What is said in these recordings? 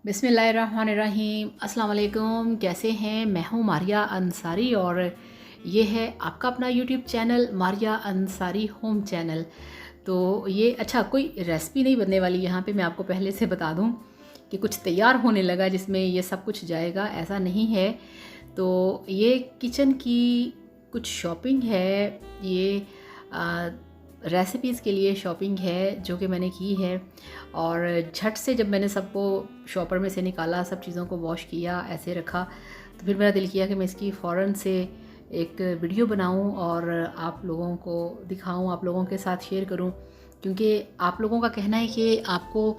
बिस्मिल्लाहिर्रहमानिर्रहीम। अस्सलाम वालेकुम। कैसे हैं? मैं हूँ मारिया अंसारी और ये है आपका अपना YouTube channel Maria Ansari home channel. तो ये कोई रेसिपी नहीं बनने वाली यहाँ पे, मैं आपको पहले से बता दूँ कि कुछ तैयार होने लगा जिसमें ये सब कुछ जाएगा, ऐसा नहीं है। तो ये किचन की कुछ शॉपिंग है, ये रेसिपीज़ के लिए शॉपिंग है जो कि मैंने की है। और झट से जब मैंने सबको शॉपर में से निकाला, सब चीज़ों को वॉश किया, ऐसे रखा, तो फिर मेरा दिल किया कि मैं इसकी फ़ौरन से एक वीडियो बनाऊं और आप लोगों को दिखाऊं, आप लोगों के साथ शेयर करूं। क्योंकि आप लोगों का कहना है कि आपको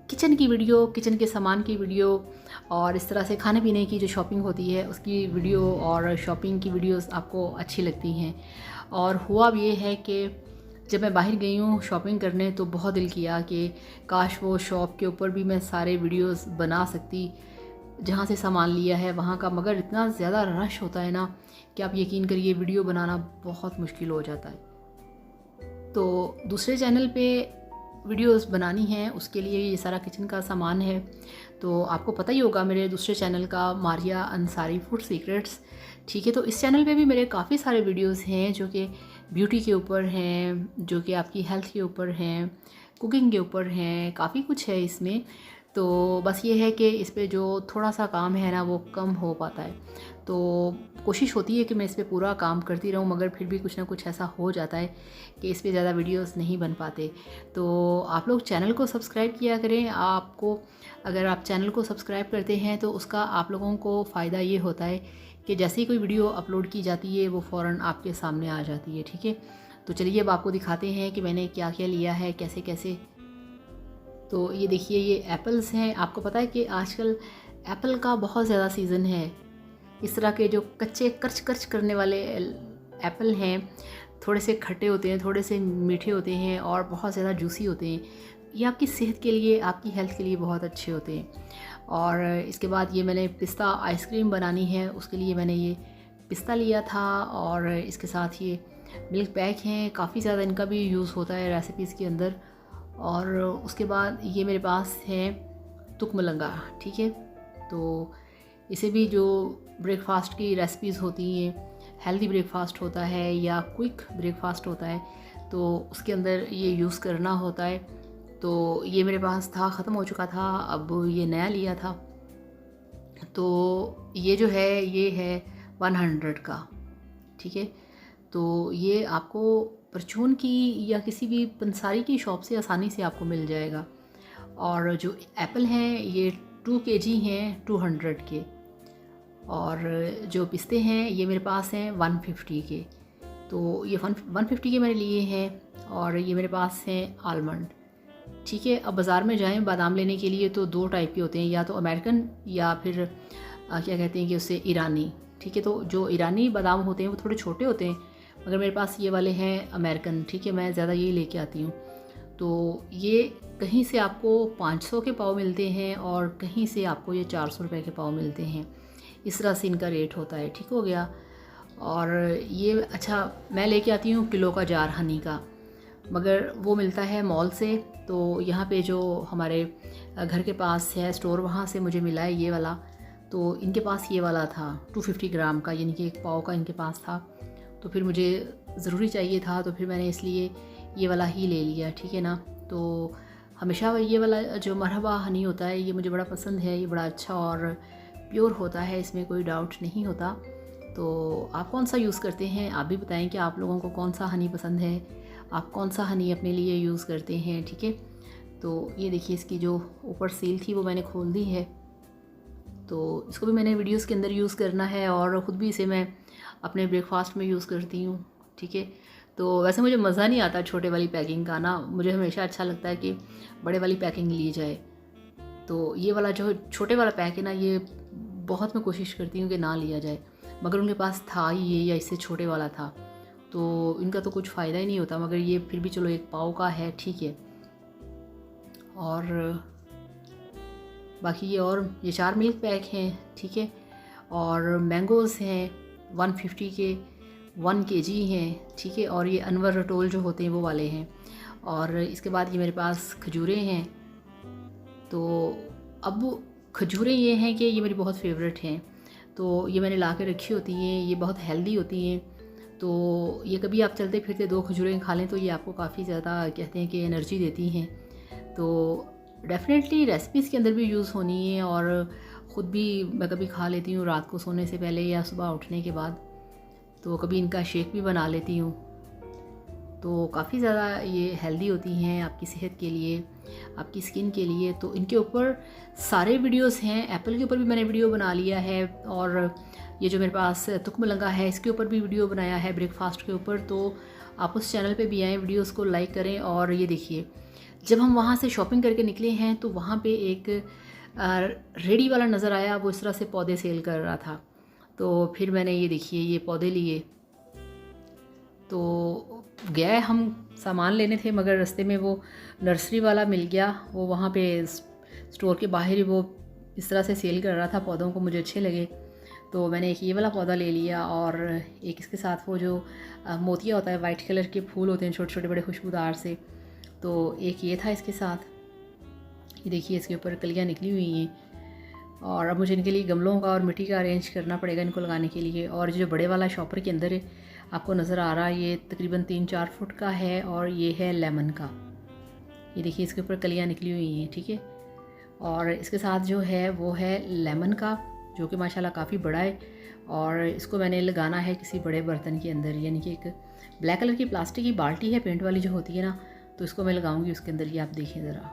किचन की वीडियो, किचन के सामान की वीडियो और इस तरह से खाने पीने की जो शॉपिंग होती है उसकी वीडियो और शॉपिंग की वीडियोस आपको अच्छी लगती हैं। और हुआ अब ये है कि जब मैं बाहर गई हूँ शॉपिंग करने तो बहुत दिल किया कि काश वो शॉप के ऊपर भी मैं सारे वीडियोस बना सकती जहाँ से सामान लिया है वहाँ का, मगर इतना ज़्यादा रश होता है ना कि आप यकीन करिए वीडियो बनाना बहुत मुश्किल हो जाता है। तो दूसरे चैनल पे वीडियोस बनानी है, उसके लिए ये सारा किचन का सामान है। तो आपको पता ही होगा मेरे दूसरे चैनल का, मारिया अंसारी फूड सीक्रेट्स, ठीक है। तो इस चैनल पे भी मेरे काफ़ी सारे वीडियोस हैं जो कि ब्यूटी के ऊपर हैं, जो कि आपकी हेल्थ के ऊपर हैं, कुकिंग के ऊपर हैं, काफ़ी कुछ है इसमें। तो बस ये है कि इस पे जो थोड़ा सा काम है ना वो कम हो पाता है। तो कोशिश होती है कि मैं इस पे पूरा काम करती रहूं, मगर फिर भी कुछ ना कुछ ऐसा हो जाता है कि इस पे ज़्यादा वीडियोस नहीं बन पाते। तो आप लोग चैनल को सब्सक्राइब किया करें। आपको अगर आप चैनल को सब्सक्राइब करते हैं तो उसका आप लोगों को फ़ायदा ये होता है कि जैसे ही कोई वीडियो अपलोड की जाती है वो फ़ौरन आपके सामने आ जाती है, ठीक है। तो चलिए अब आपको दिखाते हैं कि मैंने क्या क्या लिया है, कैसे कैसे। तो ये देखिए, ये एप्पल्स हैं। आपको पता है कि आजकल एप्पल का बहुत ज़्यादा सीज़न है। इस तरह के जो कच्चे कर्च कर्च करने वाले एप्पल हैं, थोड़े से खट्टे होते हैं, थोड़े से मीठे होते हैं और बहुत ज़्यादा जूसी होते हैं। ये आपकी सेहत के लिए, आपकी हेल्थ के लिए बहुत अच्छे होते हैं। और इसके बाद ये मैंने पिस्ता आइसक्रीम बनानी है, उसके लिए मैंने ये पिस्ता लिया था। और इसके साथ ये मिल्क पैक हैं, काफ़ी ज़्यादा इनका भी यूज़ होता है रेसिपीज़ के अंदर। और उसके बाद ये मेरे पास है तुकमलंगा, ठीक है। तो इसे भी जो ब्रेकफास्ट की रेसिपीज़ होती हैं, हेल्दी ब्रेकफास्ट होता है या क्विक ब्रेकफास्ट होता है, तो उसके अंदर ये यूज़ करना होता है। तो ये मेरे पास था, ख़त्म हो चुका था, अब ये नया लिया था। तो ये जो है ये है 100 का, ठीक है। तो ये आपको परचून की या किसी भी पंसारी की शॉप से आसानी से आपको मिल जाएगा। और जो एप्पल हैं ये 2 kg हैं, 200 के। और जो पिस्ते हैं ये मेरे पास हैं 150 के। तो ये 150 के मैंने लिए हैं। और ये मेरे पास हैं आलमंड, ठीक है। अब बाज़ार में जाएं बादाम लेने के लिए तो 2 टाइप के होते हैं, या तो अमेरिकन या फिर क्या कहते हैं कि उससे ईरानी, ठीक है। तो जो ईरानी बादाम होते हैं वो थोड़े छोटे होते हैं, मगर मेरे पास ये वाले हैं अमेरिकन, ठीक है। मैं ज़्यादा यही लेके आती हूँ। तो ये कहीं से आपको 500 के पाव मिलते हैं और कहीं से आपको ये 400 रुपये के पाव मिलते हैं। इस तरह से इनका रेट होता है, ठीक हो गया। और ये मैं लेके आती हूँ किलो का जार हनी का, मगर वो मिलता है मॉल से। तो यहाँ पे जो हमारे घर के पास है स्टोर, वहाँ से मुझे मिला है ये वाला। तो इनके पास ये वाला था 250 ग्राम का, यानी कि 1 पाव का इनके पास था। तो फिर मुझे ज़रूरी चाहिए था, तो फिर मैंने इसलिए ये वाला ही ले लिया, ठीक है ना। तो हमेशा ये वाला जो मरहबा हनी होता है ये मुझे बड़ा पसंद है। ये बड़ा अच्छा और प्योर होता है, इसमें कोई डाउट नहीं होता। तो आप कौन सा यूज़ करते हैं, आप भी बताएं कि आप लोगों को कौन सा हनी पसंद है, आप कौन सा हनी अपने लिए यूज़ करते हैं, ठीक है। तो ये देखिए, इसकी जो ऊपर सील थी वो मैंने खोल दी है। तो इसको भी मैंने वीडियोस के अंदर यूज़ करना है और ख़ुद भी इसे मैं अपने ब्रेकफास्ट में यूज़ करती हूँ, ठीक है। तो वैसे मुझे मज़ा नहीं आता छोटे वाली पैकिंग का ना, मुझे हमेशा अच्छा लगता है कि बड़े वाली पैकिंग ली जाए। तो ये वाला जो छोटे वाला पैक है ना, ये बहुत मैं कोशिश करती हूँ कि ना लिया जाए, मगर उनके पास था ही ये या इससे छोटे वाला था, तो इनका तो कुछ फ़ायदा ही नहीं होता। मगर ये फिर भी चलो 1 पाव का है, ठीक है। और बाकी ये 4 मिल्क पैक हैं, ठीक है। और मैंगोज़ हैं 150 के, 1 kg हैं, ठीक है। और ये अनवर रटोल जो होते हैं वो वाले हैं। और इसके बाद ये मेरे पास खजूरें हैं। तो अब खजूरें ये हैं कि ये मेरी बहुत फेवरेट हैं, तो ये मैंने ला के रखी होती हैं, ये बहुत हेल्दी होती हैं। तो ये कभी आप चलते फिरते 2 खजूरें खा लें तो ये आपको काफ़ी ज़्यादा कहते हैं कि एनर्जी देती हैं। तो डेफ़िनेटली रेसिपीज़ के अंदर भी यूज़ होनी है, और ख़ुद भी मैं कभी खा लेती हूँ रात को सोने से पहले या सुबह उठने के बाद। तो कभी इनका शेक भी बना लेती हूँ। तो काफ़ी ज़्यादा ये हेल्दी होती हैं आपकी सेहत के लिए, आपकी स्किन के लिए। तो इनके ऊपर सारे वीडियोस हैं। एप्पल के ऊपर भी मैंने वीडियो बना लिया है, और ये जो मेरे पास तुकमलंगा है इसके ऊपर भी वीडियो बनाया है ब्रेकफास्ट के ऊपर। तो आप उस चैनल पे भी आएँ, वीडियोस को लाइक करें। और ये देखिए, जब हम वहाँ से शॉपिंग करके निकले हैं तो वहाँ पे एक रेडी वाला नज़र आया, वो इस तरह से पौधे सेल कर रहा था। तो फिर मैंने ये देखिए ये पौधे लिए। तो गए हम सामान लेने थे, मगर रास्ते में वो नर्सरी वाला मिल गया। वो वहाँ पे स्टोर के बाहर ही वो इस तरह से सेल कर रहा था पौधों को, मुझे अच्छे लगे। तो मैंने एक ये वाला पौधा ले लिया, और एक इसके साथ वो जो मोतिया होता है, वाइट कलर के फूल होते हैं छोटे छोटे बड़े खुशबूदार से, तो एक ये था इसके साथ। ये देखिए इसके ऊपर कलियाँ निकली हुई हैं, और अब मुझे इनके लिए गमलों का और मिट्टी का अरेंज करना पड़ेगा इनको लगाने के लिए। और जो बड़े वाला शॉपर के अंदर है आपको नज़र आ रहा है, ये तकरीबन 3-4 फुट का है, और ये है लेमन का। ये देखिए इसके ऊपर कलियाँ निकली हुई हैं, ठीक है। और इसके साथ जो है वो है लेमन का, जो कि माशाल्लाह काफ़ी बड़ा है। और इसको मैंने लगाना है किसी बड़े बर्तन के अंदर, यानी कि एक ब्लैक कलर की प्लास्टिक की बाल्टी है पेंट वाली जो होती है ना, तो इसको मैं लगाऊंगी उसके अंदर। ये आप देखिए ज़रा,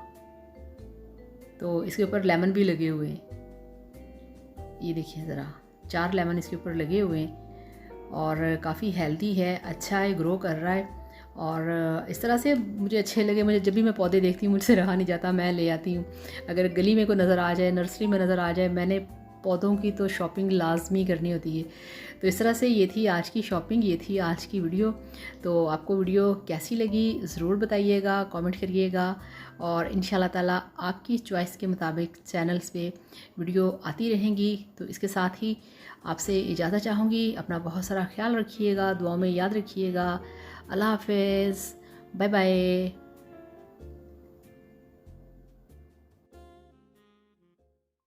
तो इसके ऊपर लेमन भी लगे हुए हैं। ये देखिए ज़रा, 4 लेमन इसके ऊपर लगे हुए हैं, और काफ़ी हेल्दी है, अच्छा है, ग्रो कर रहा है। और इस तरह से मुझे अच्छे लगे। मुझे जब भी मैं पौधे देखती हूँ मुझसे रहा नहीं जाता, मैं ले आती हूँ। अगर गली में कोई नज़र आ जाए, नर्सरी में नज़र आ जाए, मैंने पौधों की तो शॉपिंग लाजमी करनी होती है। तो इस तरह से ये थी आज की शॉपिंग, ये थी आज की वीडियो। तो आपको वीडियो कैसी लगी ज़रूर बताइएगा, कमेंट करिएगा। और इंशाल्लाह ताला आपकी चॉइस के मुताबिक चैनल्स पे वीडियो आती रहेंगी। तो इसके साथ ही आपसे इजाज़त चाहूँगी। अपना बहुत सारा ख्याल रखिएगा, दुआ में याद रखिएगा। अल्लाह हाफ़िज़, बाय बाय।